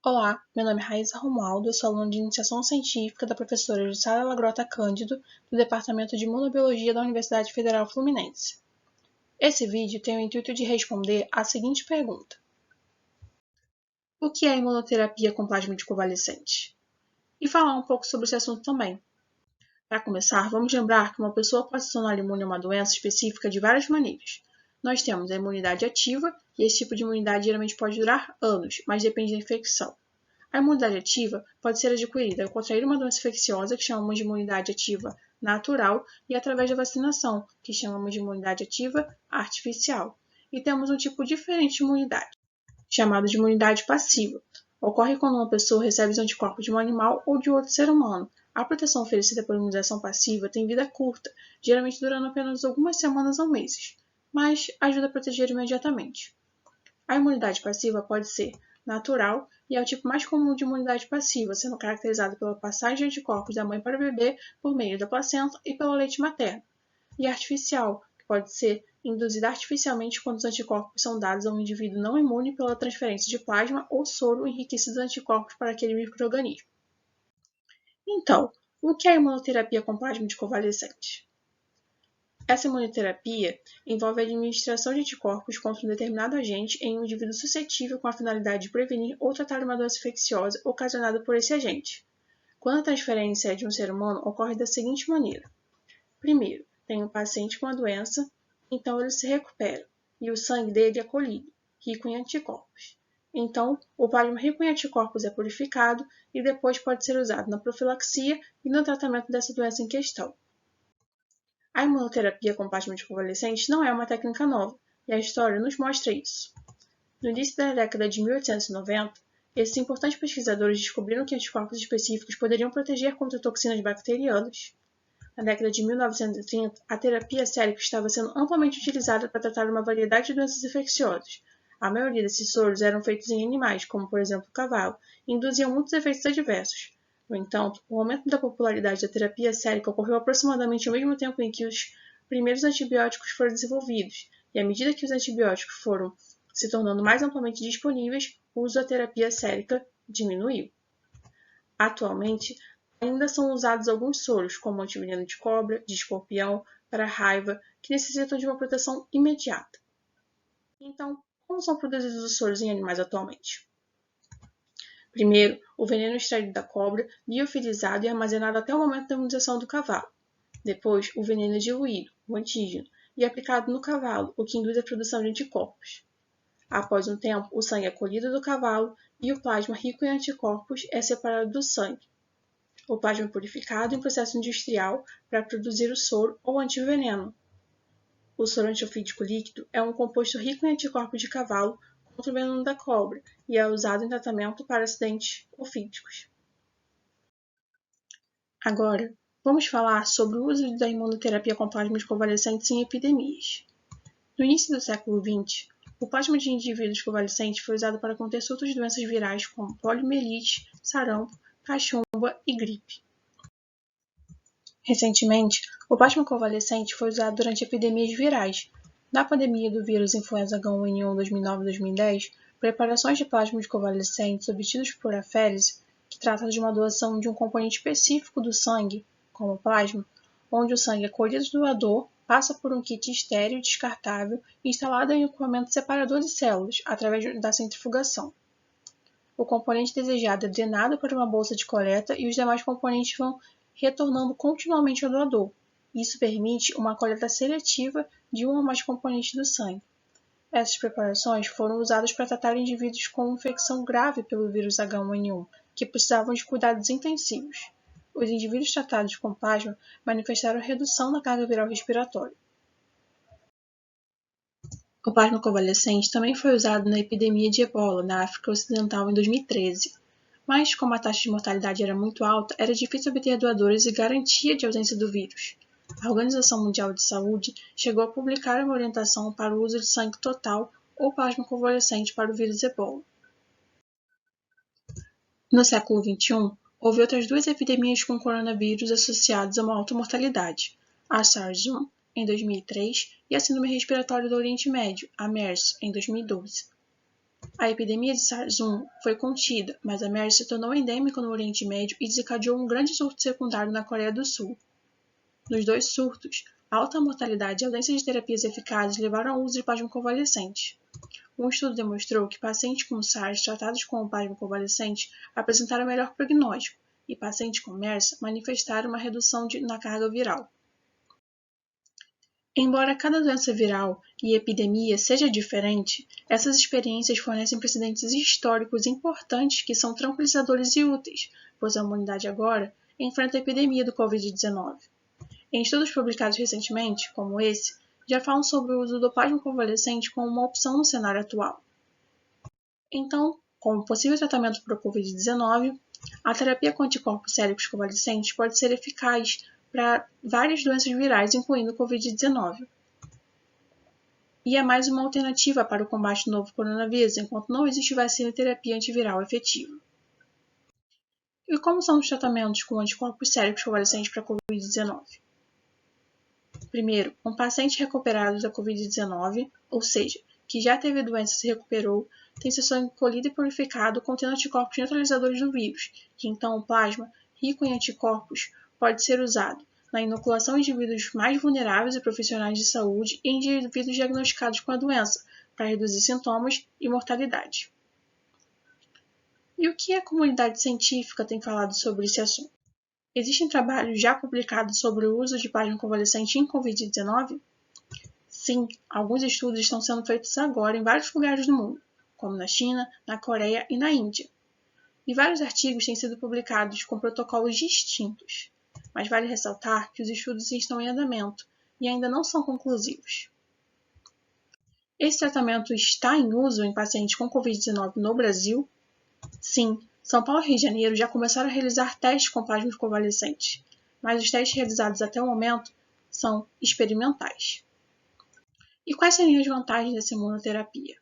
Olá, meu nome é Raíssa Romualdo, eu sou aluna de Iniciação Científica da professora Jussara Lagrota Cândido, do Departamento de Imunobiologia da Universidade Federal Fluminense. Esse vídeo tem o intuito de responder à seguinte pergunta: o que é imunoterapia com plasma de convalescente? E falar um pouco sobre esse assunto também. Para começar, vamos lembrar que uma pessoa pode se tornar imune a uma doença específica de várias maneiras. Nós temos a imunidade ativa, e esse tipo de imunidade geralmente pode durar anos, mas depende da infecção. A imunidade ativa pode ser adquirida ao contrair uma doença infecciosa, que chamamos de imunidade ativa natural, e através da vacinação, que chamamos de imunidade ativa artificial. E temos um tipo diferente de imunidade, chamado de imunidade passiva. Ocorre quando uma pessoa recebe os anticorpos de um animal ou de outro ser humano. A proteção oferecida por imunização passiva tem vida curta, geralmente durando apenas algumas semanas ou meses, mas ajuda a proteger imediatamente. A imunidade passiva pode ser natural e é o tipo mais comum de imunidade passiva, sendo caracterizado pela passagem de anticorpos da mãe para o bebê por meio da placenta e pelo leite materno. E artificial, que pode ser induzida artificialmente quando os anticorpos são dados a um indivíduo não imune pela transferência de plasma ou soro enriquecido de anticorpos para aquele micro-organismo. Então, o que é a imunoterapia com plasma de convalescente? Essa imunoterapia envolve a administração de anticorpos contra um determinado agente em um indivíduo suscetível com a finalidade de prevenir ou tratar uma doença infecciosa ocasionada por esse agente. Quando a transferência é de um ser humano, ocorre da seguinte maneira. Primeiro, tem um paciente com a doença, então ele se recupera, e o sangue dele é colhido, rico em anticorpos. Então, o plasma rico em anticorpos é purificado e depois pode ser usado na profilaxia e no tratamento dessa doença em questão. A imunoterapia com plasma de convalescente não é uma técnica nova, e a história nos mostra isso. No início da década de 1890, esses importantes pesquisadores descobriram que anticorpos específicos poderiam proteger contra toxinas bacterianas. Na década de 1930, a terapia sérica estava sendo amplamente utilizada para tratar uma variedade de doenças infecciosas. A maioria desses soros eram feitos em animais, como por exemplo o cavalo, e induziam muitos efeitos adversos. No entanto, o aumento da popularidade da terapia sérica ocorreu aproximadamente ao mesmo tempo em que os primeiros antibióticos foram desenvolvidos, e à medida que os antibióticos foram se tornando mais amplamente disponíveis, o uso da terapia sérica diminuiu. Atualmente, ainda são usados alguns soros, como antiveneno de cobra, de escorpião, para raiva, que necessitam de uma proteção imediata. Então, como são produzidos os soros em animais atualmente? Primeiro, o veneno é extraído da cobra, liofilizado e armazenado até o momento da imunização do cavalo. Depois, o veneno é diluído, o antígeno, e aplicado no cavalo, o que induz a produção de anticorpos. Após um tempo, o sangue é colhido do cavalo e o plasma rico em anticorpos é separado do sangue. O plasma é purificado em processo industrial para produzir o soro ou antiveneno. O soro antiofídico líquido é um composto rico em anticorpos de cavalo contra o veneno da cobra e é usado em tratamento para acidentes ofídicos. Agora, vamos falar sobre o uso da imunoterapia com plasma de convalescentes em epidemias. No início do século XX, o plasma de indivíduos convalescentes foi usado para conter surtos de doenças virais como poliomielite, sarampo, cachumba e gripe. Recentemente, o plasma convalescente foi usado durante epidemias virais. Na pandemia do vírus influenza H1N1 2009-2010, preparações de plasma de convalescentes obtidos por aférese, que trata de uma doação de um componente específico do sangue, como plasma, onde o sangue é colhido do doador, passa por um kit estéril descartável e instalado em um equipamento separador de células, através da centrifugação. O componente desejado é drenado para uma bolsa de coleta e os demais componentes vão retornando continuamente ao doador. Isso permite uma coleta seletiva de um ou mais componentes do sangue. Essas preparações foram usadas para tratar indivíduos com infecção grave pelo vírus H1N1, que precisavam de cuidados intensivos. Os indivíduos tratados com plasma manifestaram redução na carga viral respiratória. O plasma convalescente também foi usado na epidemia de ebola na África Ocidental em 2013. Mas, como a taxa de mortalidade era muito alta, era difícil obter doadores e garantia de ausência do vírus. A Organização Mundial de Saúde chegou a publicar uma orientação para o uso de sangue total ou plasma convalescente para o vírus ebola. No século XXI, houve outras duas epidemias com coronavírus associadas a uma alta mortalidade: a SARS-1, em 2003, e a síndrome respiratória do Oriente Médio, a MERS, em 2012. A epidemia de SARS-1 foi contida, mas a MERS se tornou endêmica no Oriente Médio e desencadeou um grande surto secundário na Coreia do Sul. Nos dois surtos, a alta mortalidade e a ausência de terapias eficazes levaram ao uso de plasma convalescente. Um estudo demonstrou que pacientes com SARS tratados com o plasma convalescente apresentaram melhor prognóstico e pacientes com MERS manifestaram uma redução na carga viral. Embora cada doença viral e epidemia seja diferente, essas experiências fornecem precedentes históricos importantes que são tranquilizadores e úteis, pois a humanidade agora enfrenta a epidemia do Covid-19. Em estudos publicados recentemente, como esse, já falam sobre o uso do plasma convalescente como uma opção no cenário atual. Então, como possível tratamento para o Covid-19, a terapia com anticorpos séricos convalescentes pode ser eficaz para várias doenças virais, incluindo o Covid-19. E é mais uma alternativa para o combate do novo coronavírus, enquanto não existe vacina e terapia antiviral efetiva. E como são os tratamentos com anticorpos séricos convalescentes para a Covid-19? Primeiro, um paciente recuperado da Covid-19, ou seja, que já teve a doença e se recuperou, tem seu sangue colhido e purificado contendo anticorpos neutralizadores do vírus, que então o plasma, rico em anticorpos, pode ser usado na inoculação de indivíduos mais vulneráveis e profissionais de saúde e indivíduos diagnosticados com a doença, para reduzir sintomas e mortalidade. E o que a comunidade científica tem falado sobre esse assunto? Existem trabalhos já publicados sobre o uso de plasma convalescente em Covid-19? Sim, alguns estudos estão sendo feitos agora em vários lugares do mundo, como na China, na Coreia e na Índia. E vários artigos têm sido publicados com protocolos distintos, mas vale ressaltar que os estudos estão em andamento e ainda não são conclusivos. Esse tratamento está em uso em pacientes com Covid-19 no Brasil? Sim, São Paulo e Rio de Janeiro já começaram a realizar testes com plasma convalescente, mas os testes realizados até o momento são experimentais. E quais seriam as vantagens dessa imunoterapia?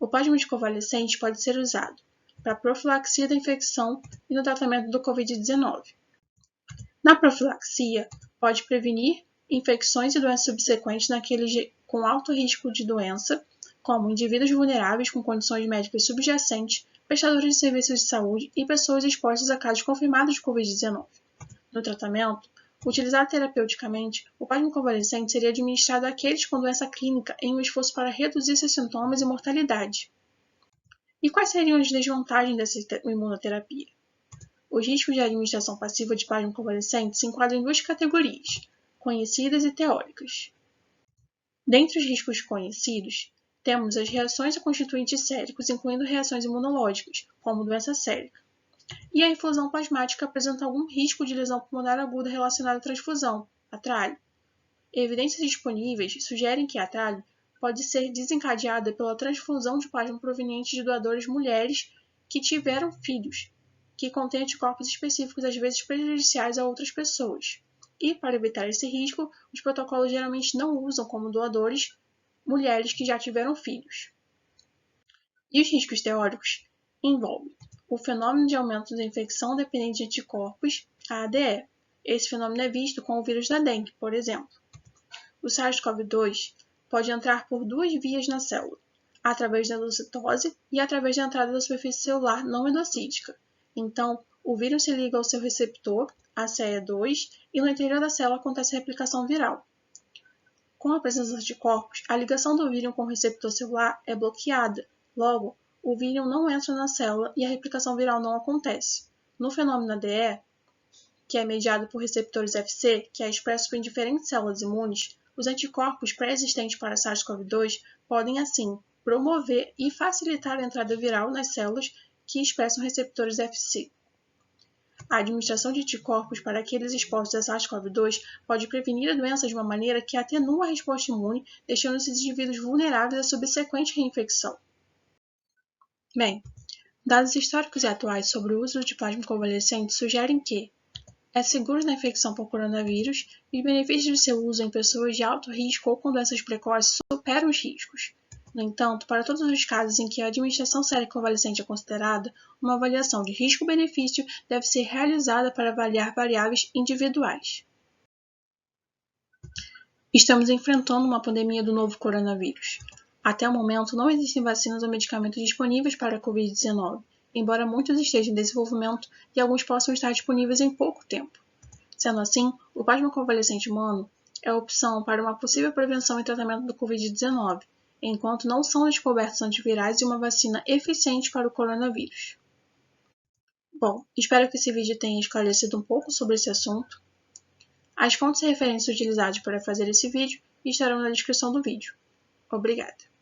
O plasma convalescente pode ser usado para a profilaxia da infecção e no tratamento do Covid-19. Na profilaxia, pode prevenir infecções e doenças subsequentes naqueles com alto risco de doença, como indivíduos vulneráveis com condições médicas subjacentes, prestadores de serviços de saúde e pessoas expostas a casos confirmados de Covid-19. No tratamento, utilizado terapeuticamente, o plasma convalescente seria administrado àqueles com doença clínica em um esforço para reduzir seus sintomas e mortalidade. E quais seriam as desvantagens dessa imunoterapia? Os riscos de administração passiva de plasma convalescente se enquadram em duas categorias, conhecidas e teóricas. Dentre os riscos conhecidos, temos as reações a constituintes séricos, incluindo reações imunológicas, como doença sérica. E a infusão plasmática apresenta algum risco de lesão pulmonar aguda relacionada à transfusão, atralho. Evidências disponíveis sugerem que a atralho pode ser desencadeada pela transfusão de plasma proveniente de doadoras mulheres que tiveram filhos, que contêm anticorpos específicos às vezes prejudiciais a outras pessoas. E, para evitar esse risco, os protocolos geralmente não usam como doadores mulheres que já tiveram filhos. E os riscos teóricos envolvem o fenômeno de aumento da infecção dependente de anticorpos, a ADE. Esse fenômeno é visto com o vírus da dengue, por exemplo. O SARS-CoV-2 pode entrar por duas vias na célula, através da endocitose e através da entrada da superfície celular não endocítica. Então, o vírus se liga ao seu receptor, a CE2, e no interior da célula acontece a replicação viral. Com a presença de anticorpos, a ligação do vírus com o receptor celular é bloqueada. Logo, o vírus não entra na célula e a replicação viral não acontece. No fenômeno ADE, que é mediado por receptores Fc, que é expresso em diferentes células imunes, os anticorpos pré-existentes para SARS-CoV-2 podem, assim, promover e facilitar a entrada viral nas células que expressam receptores Fc. A administração de anticorpos para aqueles expostos a SARS-CoV-2 pode prevenir a doença de uma maneira que atenua a resposta imune, deixando esses indivíduos vulneráveis à subsequente reinfecção. Bem, dados históricos e atuais sobre o uso de plasma convalescente sugerem que é seguro na infecção por coronavírus e os benefícios de seu uso em pessoas de alto risco ou com doenças precoces superam os riscos. No entanto, para todos os casos em que a administração sérica convalescente é considerada, uma avaliação de risco-benefício deve ser realizada para avaliar variáveis individuais. Estamos enfrentando uma pandemia do novo coronavírus. Até o momento, não existem vacinas ou medicamentos disponíveis para a Covid-19, embora muitos estejam em desenvolvimento e alguns possam estar disponíveis em pouco tempo. Sendo assim, o plasma convalescente humano é a opção para uma possível prevenção e tratamento do Covid-19, enquanto não são descobertos antivirais e uma vacina eficiente para o coronavírus. Bom, espero que esse vídeo tenha esclarecido um pouco sobre esse assunto. As fontes e referências utilizadas para fazer esse vídeo estarão na descrição do vídeo. Obrigada!